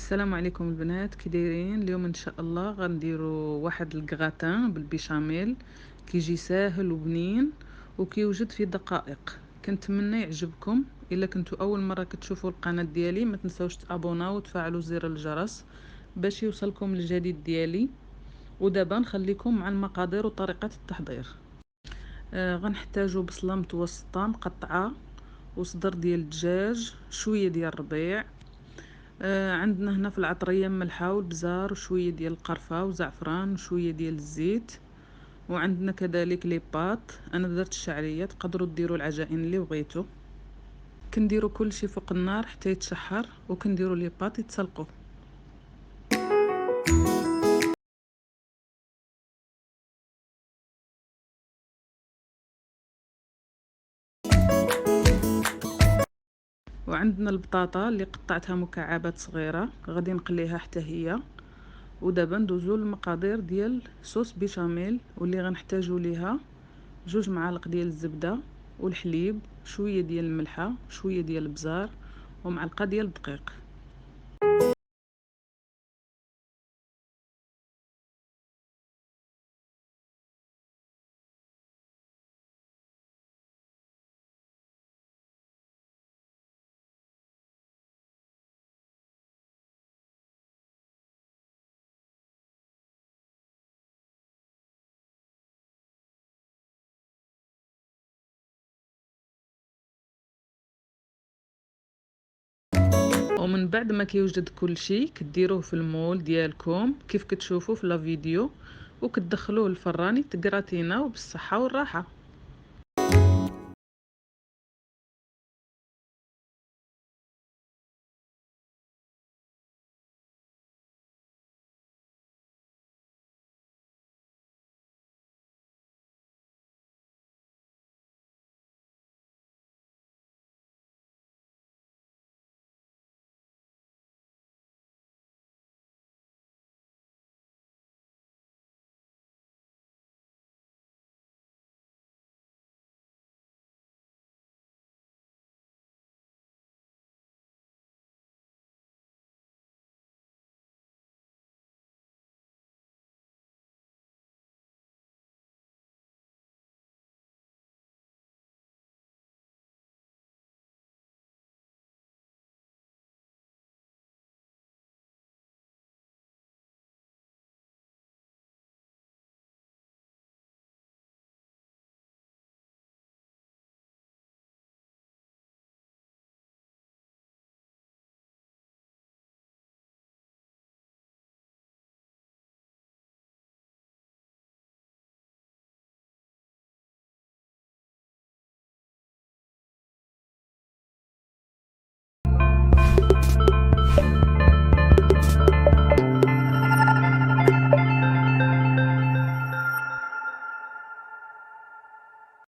السلام عليكم البنات، كي دايرين؟ اليوم ان شاء الله غنديروا واحد الكغاتان بالبيشاميل كيجي ساهل وبنين وكيوجد في دقائق. كنتمنى يعجبكم. الا كنتوا اول مره كتشوفوا القناه ديالي ما تنساوش تابوناو وتفعلوا زر الجرس باش يوصلكم الجديد ديالي. ودابا نخليكم مع المقادير وطريقه التحضير. غنحتاجوا بصله متوسطه مقطعه، وصدر ديال الدجاج، شويه ديال الربيع. عندنا هنا في العطرية ملحة والبزار وشوية ديال القرفة وزعفران وشوية ديال الزيت. وعندنا كذلك لي بات، انا درت الشعريه، تقدروا ديروا العجائن اللي بغيتو. كنديروا كل شيء فوق النار حتى يتشحر، وكنديروا لي بات يتسلقوا. وعندنا البطاطا اللي قطعتها مكعبات صغيره، غادي نقليها حتى هي. ودابا ندوزو للمقادير ديال صوص بيشاميل، واللي غنحتاجو ليها 2 معالق ديال الزبده والحليب، شويه ديال الملحه، شويه ديال البزار، ومعلقه ديال الدقيق. ومن بعد ما كيوجد كل شيء كديروه في المول ديالكم كيف كتشوفوا في لا فيديو، وكتدخلوه الفران يتكراتينا وبالصحه والراحه.